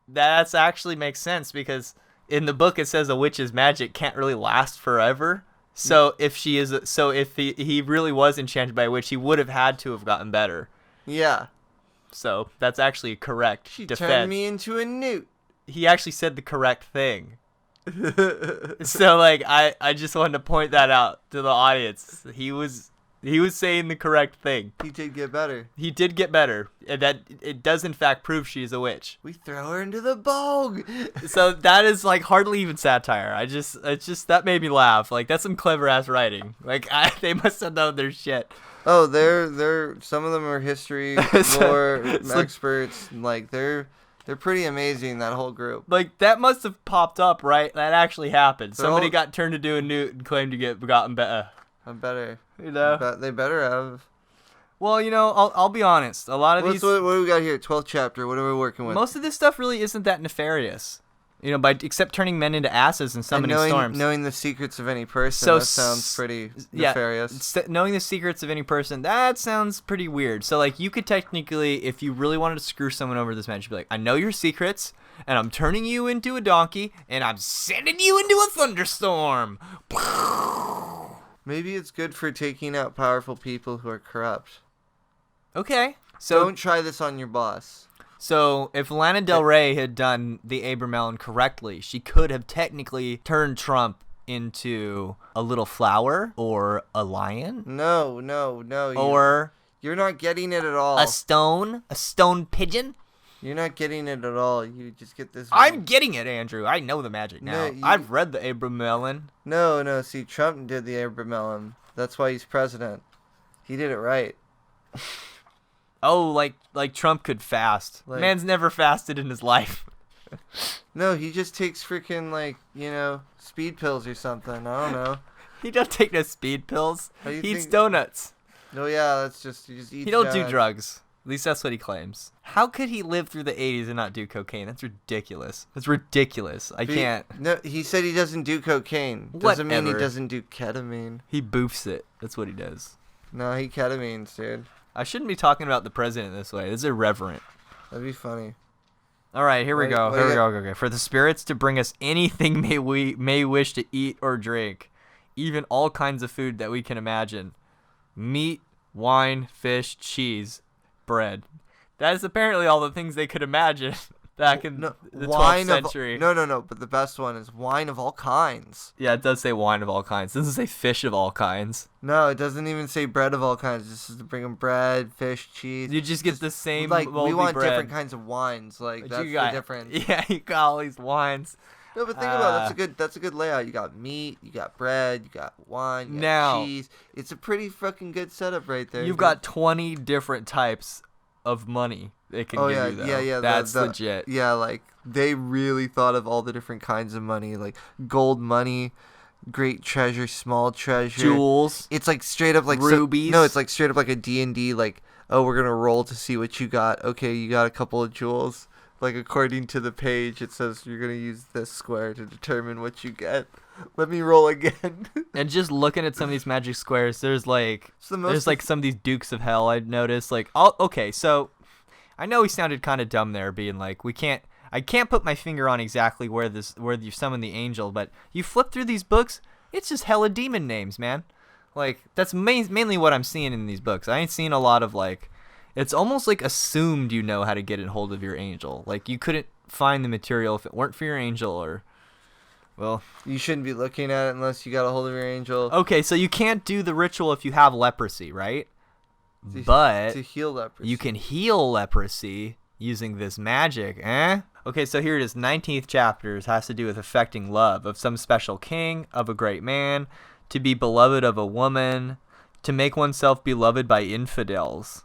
that's actually makes sense, because in the book it says a witch's magic can't really last forever. So if he really was enchanted by a witch, he would have had to have gotten better. Yeah. So that's actually correct. She defense. turned me into a newt. He actually said the correct thing. So like I just wanted to point that out to the audience. He was saying the correct thing. He did get better. He did get better, and that it does in fact prove she is a witch. We throw her into the bog. So that is like hardly even satire. It's just that made me laugh. Like, that's some clever ass writing. Like they must have known their shit. Oh, they're some of them are history lore experts. Like they're pretty amazing, that whole group. Like, that must have popped up, right? That actually happened. They're Somebody all- got turned into a newt and claimed to gotten better. I'm better. You know. But they better have. Well, you know, I'll be honest. A lot of What do we got here? 12th chapter. What are we working with? most of this stuff really isn't that nefarious. You know, except turning men into asses and summoning storms. Knowing the secrets of any person, So that sounds pretty yeah, nefarious. knowing the secrets of any person, that sounds pretty weird. So, like, you could technically, if you really wanted to screw someone over this match, you'd be like, I know your secrets, and I'm turning you into a donkey, and I'm sending you into a thunderstorm. Maybe it's good for taking out powerful people who are corrupt. Okay. So, Don't try this on your boss. So if Lana Del Rey had done the Abramelin correctly, she could have technically turned Trump into a little flower or a lion No. or You're not getting it at all. a stone pigeon. You're not getting it at all. You just get this. I'm getting it, Andrew. I know the magic now. No, I've read the Abramelin. No. See, Trump did the Abramelin. That's why he's president. He did it right. Oh, like Trump could fast. Like- Man's never fasted in his life. No, he just takes freaking speed pills or something. I don't know. He don't take no speed pills. How do you He eats think- donuts. No, yeah, that's just he just eats. He don't do donuts. drugs. At least that's what he claims. How could he live through the 80s and not do cocaine? That's ridiculous. That's ridiculous. I can't. No, he said he doesn't do cocaine. Doesn't mean he Whatever. doesn't do ketamine. He boofs it. That's what he does. No, he ketamines, dude. I shouldn't be talking about the president this way. This is irreverent. That'd be funny. All right, here we What- go. what Here do we you go. Okay. For the spirits to bring us anything we may wish to eat or drink, even all kinds of food that we can imagine. Meat, wine, fish, cheese, bread. That is apparently all the things they could imagine back in the 12th century. No. But the best one is wine of all kinds. Yeah, it does say wine of all kinds. It doesn't say fish of all kinds. No, it doesn't even say bread of all kinds. This is to bring them bread, fish, cheese. You just get the same Like moldy we want bread. different kinds of wines. Like But that's you got, the difference. Yeah, you got all these wines. No, but think about it. That's a good layout. You got meat, you got bread, you got wine, you got Now- cheese. It's a pretty fucking good setup right there. You've dude. got 20 different types of money they can Oh give yeah, you, though. yeah. That's the- legit. Yeah, like they really thought of all the different kinds of money, like gold money, great treasure, small treasure, Jewels. It's like straight up like Rubies. No, it's like straight up like a D&D. Like, oh, we're gonna roll to see what you got. Okay, you got a couple of jewels. Like according to the page, it says you're gonna use this square to determine what you get. Let me roll again. And just looking at some of these magic squares, there's like It's the most there's like some of these dukes of hell I'd noticed. Like, okay, so I know he sounded kind of dumb there, being like, I can't put my finger on exactly where you summon the angel, but you flip through these books, it's just hella demon names, man. Like, that's mainly what I'm seeing in these books. I ain't seen a lot of like It's almost like assumed you know how to get a hold of your angel. Like, you couldn't find the material if it weren't for your angel, or... Well... You shouldn't be looking at it unless you got a hold of your angel. Okay, so you can't do the ritual if you have leprosy, right? But... To heal leprosy. You can heal leprosy using this magic, eh? Okay, so here it is. 19th chapter has to do with affecting love of some special king, of a great man, to be beloved of a woman, to make oneself beloved by infidels.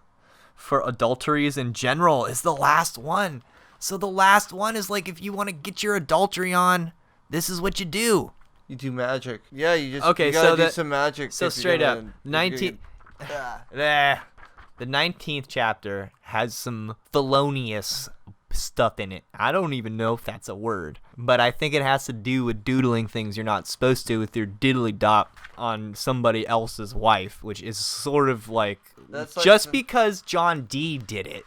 For adulteries in general is the last one. So the last one is like, if you want to get your adultery on, this is what you do. You do magic. Yeah, you just okay, you gotta so do some magic. So straight up, 19... The 19th chapter has some felonious stuff in it. I don't even know if that's a word, but I think it has to do with doodling things you're not supposed to with your diddly dot on somebody else's wife, which is sort of like, just because John Dee did it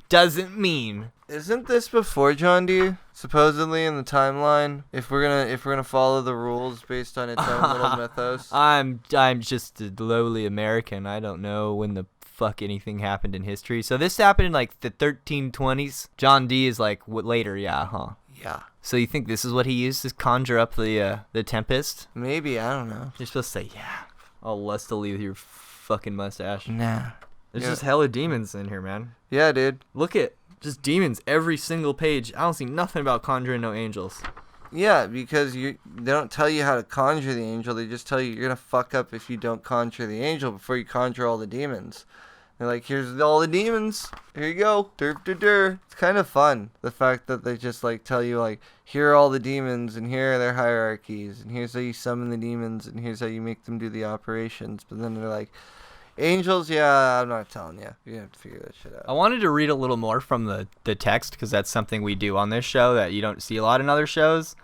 doesn't mean. Isn't this before John Dee? Supposedly in the timeline, if we're gonna follow the rules based on its own little mythos. I'm just a lowly American. I don't know when the fuck anything happened in history. So this happened in like the 1320s. John Dee is like later, yeah, huh? Yeah. So you think this is what he used to conjure up the tempest? Maybe, I don't know. You're supposed to say, yeah, all lustily with your fucking mustache. Nah. There's just hella demons in here, man. Yeah, dude. Look at just demons every single page. I don't see nothing about conjuring no angels. Yeah, because they don't tell you how to conjure the angel. They just tell you you're gonna fuck up if you don't conjure the angel before you conjure all the demons. They're like, here's all the demons. Here you go. It's kind of fun. The fact that they just like tell you like, here are all the demons and here are their hierarchies and here's how you summon the demons and here's how you make them do the operations. But then they're like, angels, yeah, I'm not telling you. You have to figure that shit out. I wanted to read a little more from the text because that's something we do on this show that you don't see a lot in other shows.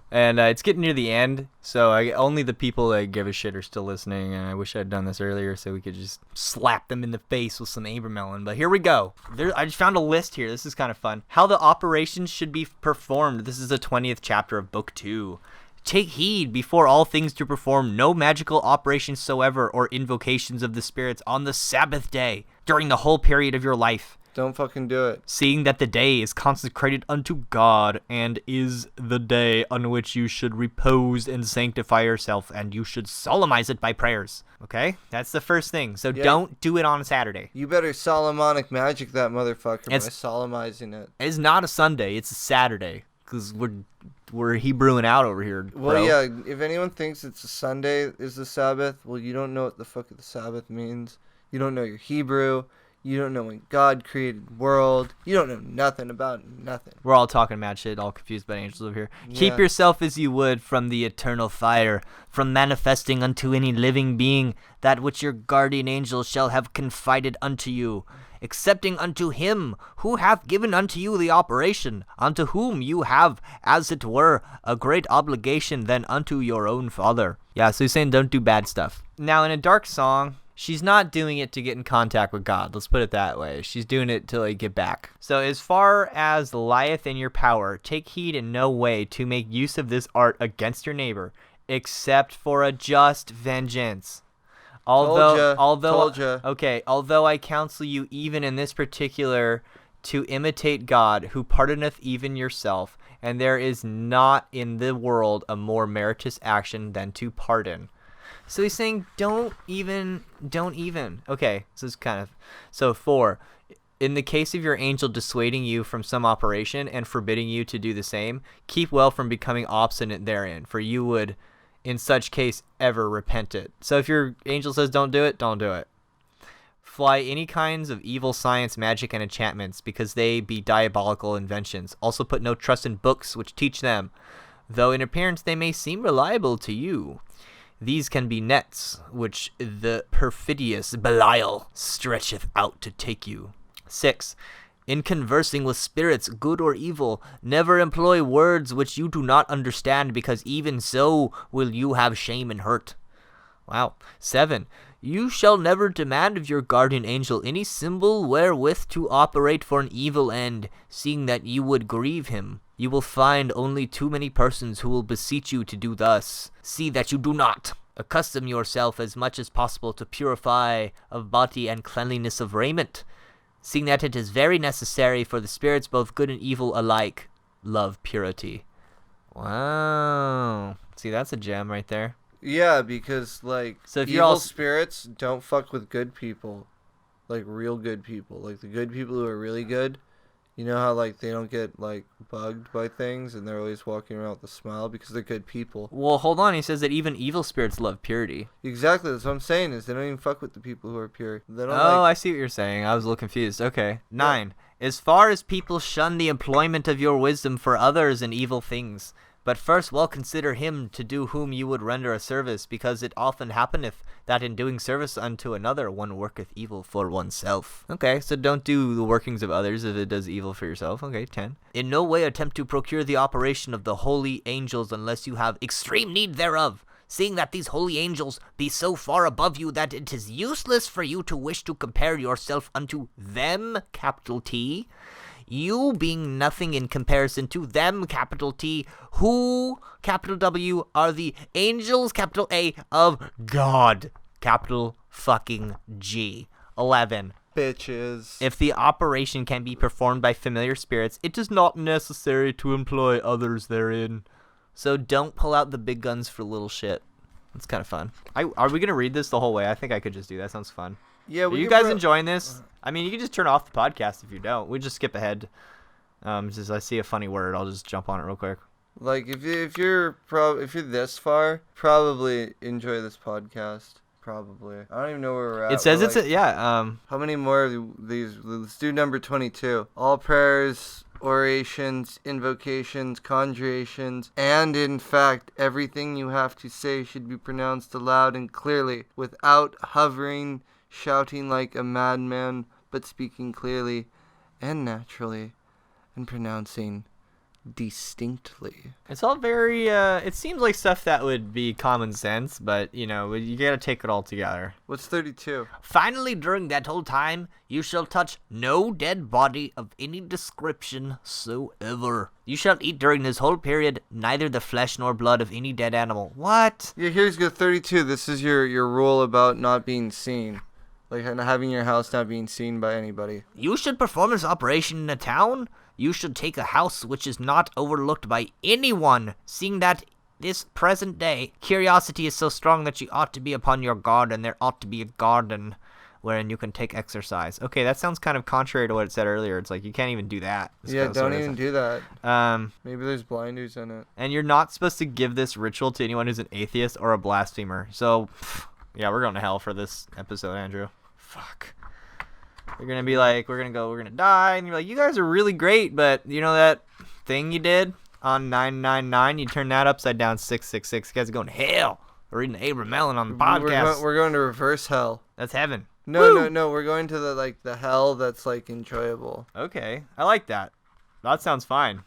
And it's getting near the end, so only the people that give a shit are still listening, and I wish I'd done this earlier so we could just slap them in the face with some Abramelin. But here we go. I just found a list here. This is kind of fun. How the operations should be performed. This is the 20th chapter of Book 2. Take heed before all things to perform no magical operations soever or invocations of the spirits on the Sabbath day during the whole period of your life. Don't fucking do it. Seeing that the day is consecrated unto God, and is the day on which you should repose and sanctify yourself, and you should solemnize it by prayers. Okay? That's the first thing. So don't do it on a Saturday. You better Solomonic magic that motherfucker by solemnizing it. It's not a Sunday, it's a Saturday. Because we're Hebrewing out over here, bro. Well, yeah, if anyone thinks it's a Sunday is the Sabbath, well, you don't know what the fuck the Sabbath means. You don't know your Hebrew. You don't know when God created the world. You don't know nothing about nothing. We're all talking mad shit, all confused by angels over here. Yeah. Keep yourself as you would from the eternal fire, from manifesting unto any living being that which your guardian angel shall have confided unto you, excepting unto him who hath given unto you the operation, unto whom you have, as it were, a great obligation than unto your own father. Yeah, so he's saying don't do bad stuff. Now, in a dark song, she's not doing it to get in contact with God. Let's put it that way. She's doing it to get back. So as far as lieth in your power, take heed in no way to make use of this art against your neighbor, except for a just vengeance. Although I counsel you even in this particular to imitate God, who pardoneth even yourself, and there is not in the world a more meritorious action than to pardon. So he's saying, don't even. Okay, so it's kind of... So 4, in the case of your angel dissuading you from some operation and forbidding you to do the same, keep well from becoming obstinate therein, for you would, in such case, ever repent it. So if your angel says don't do it, don't do it. Fly any kinds of evil science, magic, and enchantments, because they be diabolical inventions. Also put no trust in books which teach them, though in appearance they may seem reliable to you. These can be nets, which the perfidious Belial stretcheth out to take you. 6. In conversing with spirits, good or evil, never employ words which you do not understand, because even so will you have shame and hurt. Wow. 7. You shall never demand of your guardian angel any symbol wherewith to operate for an evil end, seeing that you would grieve him. You will find only too many persons who will beseech you to do thus. See that you do not. Accustom yourself as much as possible to purify of body and cleanliness of raiment. seeing that it is very necessary for the spirits, both good and evil alike, love purity. Wow. See, that's a gem right there. Yeah, because, like, So if you're evil all spirits don't fuck with good people. Like, real good people. Like, the good people who are really good. You know how, like, they don't get, like, bugged by things and they're always walking around with a smile because they're good people. Well, hold on. He says that even evil spirits love purity. Exactly. That's what I'm saying is they don't even fuck with the people who are pure. They don't I see what you're saying. I was a little confused. Okay. 9. As far as people shun the employment of your wisdom for others and evil things, but first well consider him to do whom you would render a service, because it often happeneth that in doing service unto another one worketh evil for oneself. Okay, so don't do the workings of others if it does evil for yourself. Okay, 10. In no way attempt to procure the operation of the holy angels unless you have extreme need thereof, seeing that these holy angels be so far above you that it is useless for you to wish to compare yourself unto them, capital T, you being nothing in comparison to them, capital T, who, capital W, are the angels, capital A, of God, capital fucking G. 11. Bitches. If the operation can be performed by familiar spirits, it is not necessary to employ others therein. So don't pull out the big guns for little shit. It's kind of fun. Are we going to read this the whole way? I think I could just do that. Sounds fun. Yeah, Are you guys enjoying this? I mean, you can just turn off the podcast if you don't. We just skip ahead. Just I see a funny word, I'll just jump on it real quick. Like, if you're this far, probably enjoy this podcast. Probably. I don't even know where we're at. It says we're it's like, how many more of these? Let's do number 22. All prayers, orations, invocations, conjurations, and in fact, everything you have to say should be pronounced aloud and clearly, without hovering, shouting like a madman, but speaking clearly and naturally, and pronouncing distinctly. It's all very, it seems like stuff that would be common sense, but, you know, you gotta take it all together. What's 32? Finally, during that whole time, you shall touch no dead body of any description soever. You shall eat during this whole period neither the flesh nor blood of any dead animal. What? Yeah, here's good 32. This is your rule about not being seen. Like, having your house not being seen by anybody. You should perform this operation in a town. You should take a house which is not overlooked by anyone, seeing that this present day curiosity is so strong that you ought to be upon your guard, and there ought to be a garden wherein you can take exercise. Okay, that sounds kind of contrary to what it said earlier. It's like you can't even do that. Yeah, don't even do that. Maybe there's blinders in it. And you're not supposed to give this ritual to anyone who's an atheist or a blasphemer. So, yeah, we're going to hell for this episode, Andrew. Fuck. You're going to be like, we're going to die. And you're like, you guys are really great, but you know that thing you did on 999? You turned that upside down 666. You guys are going to hell. We're reading Abramelin on the podcast. We're going to reverse hell. That's heaven. No, we're going to the hell that's, like, enjoyable. Okay. I like that. That sounds fine.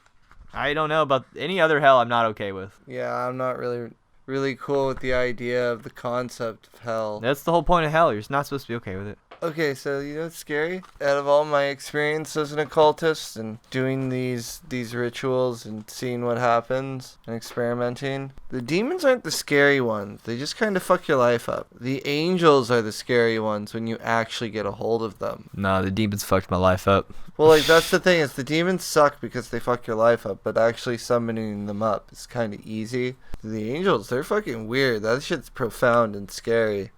I don't know about any other hell I'm not okay with. Yeah, I'm not really cool with the idea of the concept of hell. That's the whole point of hell. You're not supposed to be okay with it. Okay, so you know what's scary? Out of all my experience as an occultist and doing these rituals and seeing what happens and experimenting, the demons aren't the scary ones. They just kind of fuck your life up. The angels are the scary ones when you actually get a hold of them. No, the demons fucked my life up. Well, like, that's the thing, is the demons suck because they fuck your life up, but actually summoning them up is kind of easy. The angels, they're fucking weird. That shit's profound and scary.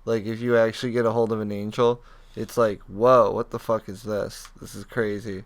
Like, if you actually get a hold of an angel, it's like, whoa, what the fuck is this? This is crazy.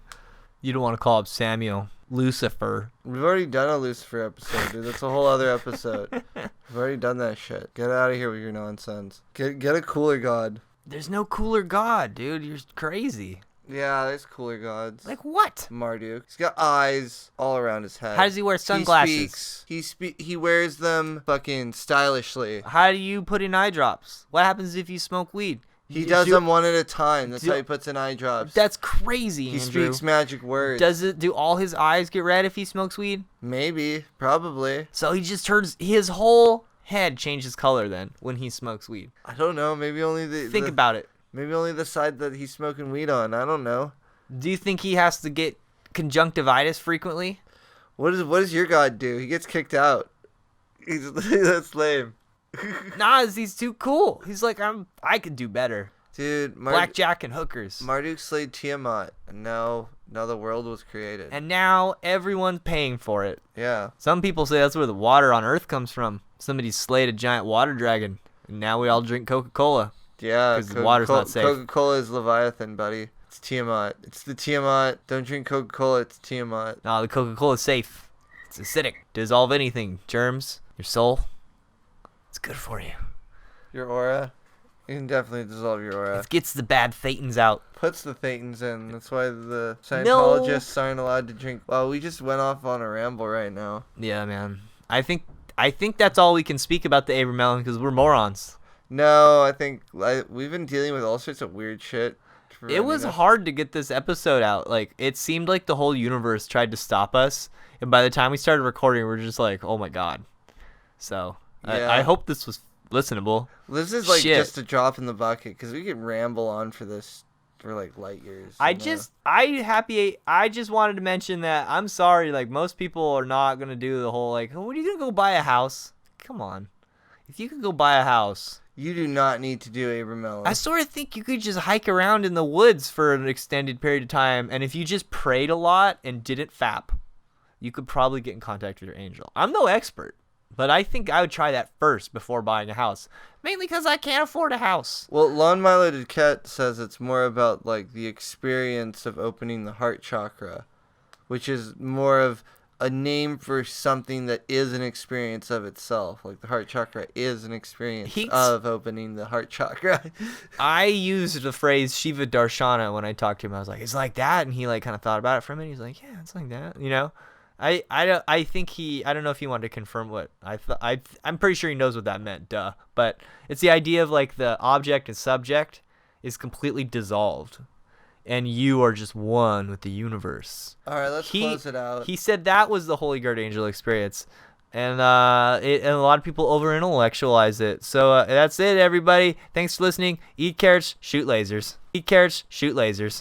You don't want to call up Samuel. Lucifer. We've already done a Lucifer episode, dude. That's a whole other episode. We've already done that shit. Get out of here with your nonsense. Get a cooler god. There's no cooler god, dude. You're crazy. Yeah, there's cooler gods. Like what? Marduk. He's got eyes all around his head. How does he wear sunglasses? He wears them fucking stylishly. How do you put in eye drops? What happens if you smoke weed? He does them one at a time. That's how he puts in eye drops. That's crazy, He Andrew. speaks magic words. Do all his eyes get red if he smokes weed? Maybe. Probably. So he just turns his whole head changes color then when he smokes weed. I don't know. Maybe only Think about it. Maybe only the side that he's smoking weed on. I don't know. Do you think he has to get conjunctivitis frequently? What does your god do? He gets kicked out. That's lame. Nah, he's too cool. He's like, I could do better. Dude, Blackjack and hookers. Marduk slayed Tiamat, and now the world was created. And now everyone's paying for it. Yeah. Some people say that's where the water on Earth comes from. Somebody slayed a giant water dragon, and now we all drink Coca-Cola. Yeah, because the water's not safe. Coca-Cola is Leviathan, buddy. It's Tiamat. It's the Tiamat. Don't drink Coca-Cola. It's Tiamat. No, the Coca-Cola is safe. It's acidic. Dissolve anything. Germs. Your soul. It's good for you. Your aura. You can definitely dissolve your aura. It gets the bad thetans out. Puts the thetans in. That's why the Scientologists aren't allowed to drink. Well, we just went off on a ramble right now. Yeah, man. I think that's all we can speak about the Abramelin because we're morons. No, I think we've been dealing with all sorts of weird shit. It was hard to get this episode out. Like, it seemed like the whole universe tried to stop us. And by the time we started recording, we were just like, oh my God. So, yeah. I hope this was listenable. This is like just a drop in the bucket because we could ramble on for this for like light years. I just wanted to mention that I'm sorry. Like, most people are not going to do the whole, like, oh, what are you going to go buy a house? Come on. If you could go buy a house. You do not need to do Abramelin. I sort of think you could just hike around in the woods for an extended period of time, and if you just prayed a lot and didn't fap, you could probably get in contact with your angel. I'm no expert, but I think I would try that first before buying a house, mainly because I can't afford a house. Well, Lon Milo Duquette says it's more about like the experience of opening the heart chakra, which is more of a name for something that is an experience of itself. Like the heart chakra is an experience of opening the heart chakra. I used the phrase Shiva Darshana when I talked to him. I was like, it's like that, and he like kind of thought about it for a minute. He's like, yeah, it's like that, you know. I think I don't know if he wanted to confirm what I'm pretty sure he knows what that meant, but it's the idea of like the object and subject is completely dissolved and you are just one with the universe. All right, let's close it out. He said that was the Holy Guard Angel experience, and and a lot of people over-intellectualize it. So that's it, everybody. Thanks for listening. Eat carrots, shoot lasers. Eat carrots, shoot lasers.